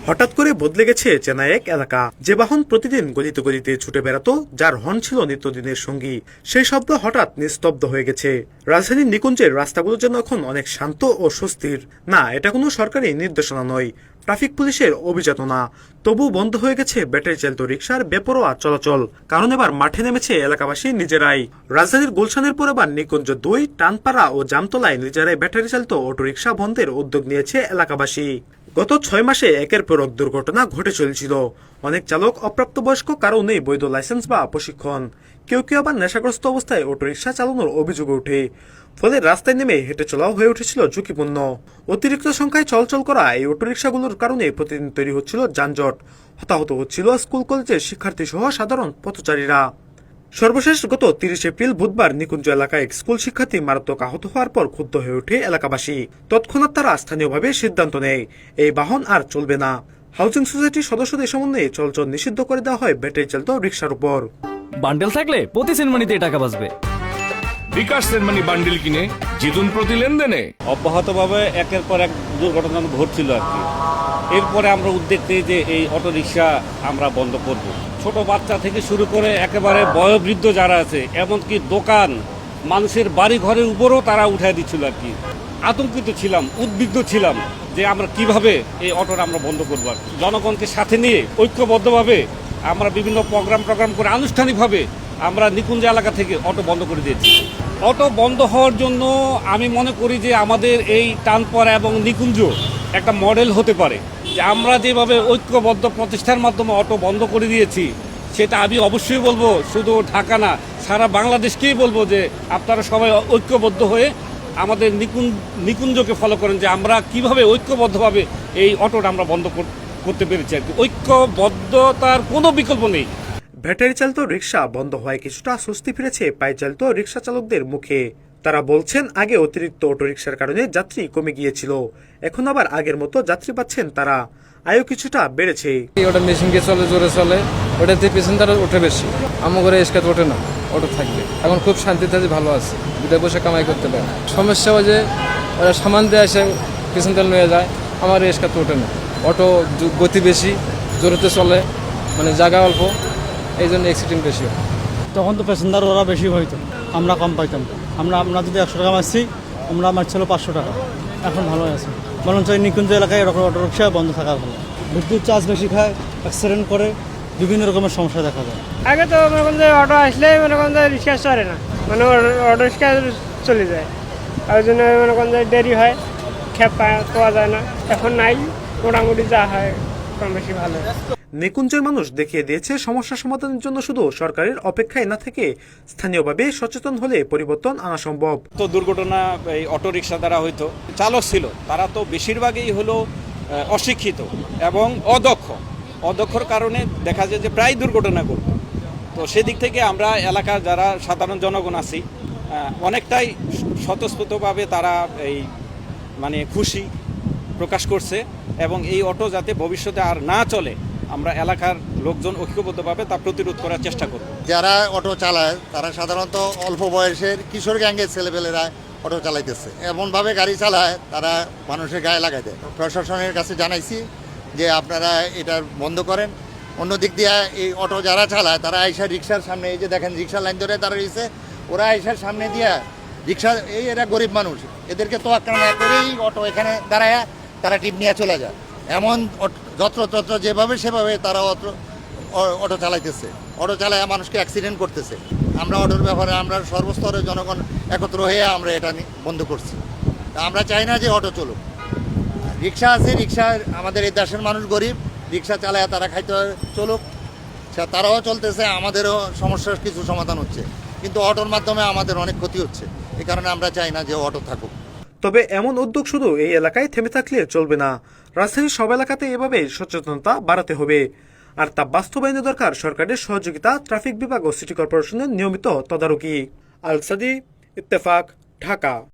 হঠাৎ করে বদলে গেছে চেনা এক এলাকা। যে বাহন প্রতিদিন গলিতে গলিতে ছুটে বেড়াতো, যার হর্ন ছিল নিত্যদিনের সঙ্গী, সেই শব্দ হঠাৎ নিস্তব্ধ হয়ে গেছে। রাজধানীর নিকুঞ্জের রাস্তাগুলো যেন এখন অনেক শান্ত ও স্বস্তির। না, এটা কোনো সরকারি নির্দেশনা নয়, ট্রাফিক পুলিশের অভিযাতও না। তবু বন্ধ হয়ে গেছে ব্যাটারি চালিত রিকশার বেপরোয়া চলাচল, কারণ এবার মাঠে নেমেছে এলাকাবাসী নিজেরাই। রাজধানীর গুলশানের পর এবার নিকুঞ্জ 2, টানপাড়া ও জামতলায় নিজেরাই ব্যাটারি চালিত অটোরিকশা বন্ধের উদ্যোগ নিয়েছে এলাকাবাসী। গত 6 মাসে একের পর এক দুর্ঘটনা ঘটে চলছিল। অনেক চালক অপ্রাপ্তবয়স্ক, কারো নেই বৈধ লাইসেন্স বা প্রশিক্ষণ। কেউ কেউ আবার নেশাগ্রস্ত অবস্থায় অটোরিকশা চালানোর অভিযোগ ওঠে। ফলে রাস্তায় নেমে হেঁটে চলাও হয়ে উঠেছিল ঝুঁকিপূর্ণ। অতিরিক্ত সংখ্যায় চলাচল করা এই অটোরিকশাগুলোর কারণে প্রতিদিন তৈরি হচ্ছিল যানজট। হতাহত হচ্ছিল স্কুল কলেজের শিক্ষার্থী সহ সাধারণ পথচারীরা। সর্বশেষ গত 30 এপ্রিল বুধবার নিকুঞ্জ এলাকায় এক স্কুল শিক্ষার্থী মারাত্মক আহত হওয়ার পর ক্ষুব্ধ হয়ে ওঠে এলাকাবাসী। তৎক্ষণাৎ তারা স্থানীয়ভাবে সিদ্ধান্ত নেয়, এই বাহন আর চলবে না। হাউজিং সোসাইটির সদস্যদের সমন্বয়ে চলাচল নিষিদ্ধ করে দেওয়া হয় ব্যাটারি চালিত রিকশার উপর। বান্ডেল থাকলে প্রতি সেনমানিতে টাকা বাঁচবে। বিকাশ সেনমানি বান্ডেল কিনে জিতুন প্রতি লেনদেনে। অব্যাহতভাবে একের পর এক দুর্ঘটনা ঘটছিল আর কি। এরপরে আমরা উদ্যোগ নিই যে এই অটোরিকশা আমরা বন্ধ করব। ছোট বাচ্চা থেকে শুরু করে একেবারে বয়োবৃদ্ধ যারা আছে, এমনকি দোকান, মানুষের বাড়ি ঘরের উপরও তারা উঠাই দিচ্ছিল আর কি। আতঙ্কিত ছিলাম, উদ্বিগ্ন ছিলাম যে আমরা কিভাবে এই অটোটা আমরা বন্ধ করবো আর কি। জনগণকে সাথে নিয়ে ঐক্যবদ্ধভাবে আমরা বিভিন্ন প্রোগ্রাম করে আনুষ্ঠানিকভাবে আমরা নিকুঞ্জ এলাকা থেকে অটো বন্ধ করে দিয়েছি। অটো বন্ধ হওয়ার জন্য আমি মনে করি যে আমাদের এই টানপাড়া এবং নিকুঞ্জ একটা মডেল হতে পারে, যে আমরা যেভাবে ঐক্যবদ্ধ প্রতিষ্ঠার মাধ্যমে অটো বন্ধ করে দিয়েছি, সেটা আমি অবশ্যই বলবো শুধু ঢাকা না, সারা বাংলাদেশকেই বলবো যে আপনারা সবাই ঐক্যবদ্ধ হয়ে আমাদের নিকুঞ্জকে ফলো করেন, যে আমরা কিভাবে ঐক্যবদ্ধভাবে এই অটোটা আমরা বন্ধ করতে পেরেছি আর কি। ঐক্যবদ্ধতার কোনো বিকল্প নেই। ব্যাটারি চালিত রিকশা বন্ধ হওয়ায় কিছুটা স্বস্তি ফিরেছে পায়ে চালিত রিকশা চালকদের মুখে। তারা বলছেন, আগে অতিরিক্ত অটোরিকশার কারণে যাত্রী কমে গিয়েছিল, এখন আবার আগের মতো যাত্রী পাচ্ছেন তারা। আয়ও কিছুটা বেড়েছে। ওটা মেশিন দিয়ে চলে, জোরে চলে, ওটাতে পেসেঞ্জার ওঠে বেশি। আমার ঘরে এসকাত ওঠে না, অটো থাকবে এখন খুব শান্তিতে ভালো আছে, দুটো বসে কামাই করতে পারে। সমস্যা হয় যে ওরা সামান দিয়ে এসে পেসেঞ্জার নিয়ে যায়, আমার এসকাত ওঠে না। অটো গতি বেশি, জোরেতে চলে, মানে জায়গা অল্প, এই জন্য অ্যাক্সিডেন্ট বেশি হয়। তখন তো প্যাসেঞ্জার ওরা বেশি হইতো, আমরা কম পাইতাম। আমরা যদি 100 টাকা মারছি, আমরা মারছিল 500 টাকা। এখন ভালো আছে, বরঞ্চ নিকুঞ্জ এলাকায় এরকম অটোরিকশা বন্ধ থাকা ভালো। বিদ্যুৎ চার্জ বেশি খায়, অ্যাক্সিডেন্ট করে, বিভিন্ন রকমের সমস্যা দেখা যায়। আগে তো মনে করেন যে অটো আসলে মনে করেন যে রিক্সা চলে না, মানে অটো রিক্সা চলে যায়, ওই জন্য মনে করেন যে দেরি হয়, খেপ পাওয়া যায় না। এখন নাই, মোটামুটি যা হয় কম বেশি ভালো। নিকুঞ্জের মানুষ দেখিয়ে দিয়েছে, সমস্যা সমাধানের জন্য শুধু সরকারের অপেক্ষায় না থেকে স্থানীয়ভাবে সচেতন হলে পরিবর্তন আনা সম্ভব। তো দুর্ঘটনা এই অটোরিকশা দ্বারা হয়তো চালক ছিল, তারা তো বেশিরভাগই হলো অশিক্ষিত এবং অদক্ষর কারণে দেখা যায় যে প্রায় দুর্ঘটনা ঘটত। তো সেদিক থেকে আমরা এলাকার যারা সাধারণ জনগণ আছি, অনেকটাই স্বতঃস্ফূর্তভাবে তারা এই মানে খুশি প্রকাশ করছে, এবং এই অটো যাতে ভবিষ্যতে আর না চলে, আমরা এলাকার লোকজন ঐক্যবদ্ধভাবে তা প্রতিরোধ করার চেষ্টা করব। যারা অটো চালায় তারা সাধারণত অল্প বয়সের কিশোর গ্যাংয়ের ছেলেপেলেরা অটো চালাইতেছে, এমনভাবে গাড়ি চালায় তারা মানুষের গায়ে লাগাই দেয়। প্রশাসনের কাছে জানাইছি যে আপনারা এটা বন্ধ করেন। অন্য দিক দিয়ে এই অটো যারা চালায় তারা আইসার রিক্সার সামনে, এই যে দেখেন রিক্সা লাইন ধরে তারা রয়েছে, ওরা আইসার সামনে দিয়ে রিক্সা, এরা গরিব মানুষ, এদেরকে তোয়াক্কা না করেই অটো এখানে দাঁড়ায় তারা টিপ নিয়ে চলে যায়। এমন যত্রতত্র যেভাবে সেভাবে তারা অটো চালাইতেছে, অটো চালায় মানুষকে অ্যাক্সিডেন্ট করতেছে। আমরা অটোর ব্যাপারে আমরা সর্বস্তরের জনগণ একত্র হয়ে আমরা এটা বন্ধ করছি। আমরা চাই না যে অটো চলুক। রিক্সা আছে, রিক্সা আমাদের এই দেশের মানুষ গরিব, রিক্সা চালায় তারা খাইতে চলুক, তারাও চলতেছে, আমাদেরও সমস্যার কিছু সমাধান হচ্ছে, কিন্তু অটোর মাধ্যমে আমাদের অনেক ক্ষতি হচ্ছে। এই কারণে আমরা চাই না যে অটো থাকুক। তবে এমন উদ্যোগ শুধু এই এলাকায় থেমে থাকলে চলবে না। রাজধানীর সব এলাকাতে এভাবে সচেতনতা বাড়াতে হবে, আর তা বাস্তবায়নে দরকার সরকারের সহযোগিতা, ট্রাফিক বিভাগ ও সিটি কর্পোরেশনের নিয়মিত তদারকি। আল সাদি, ইত্তেফাক, ঢাকা।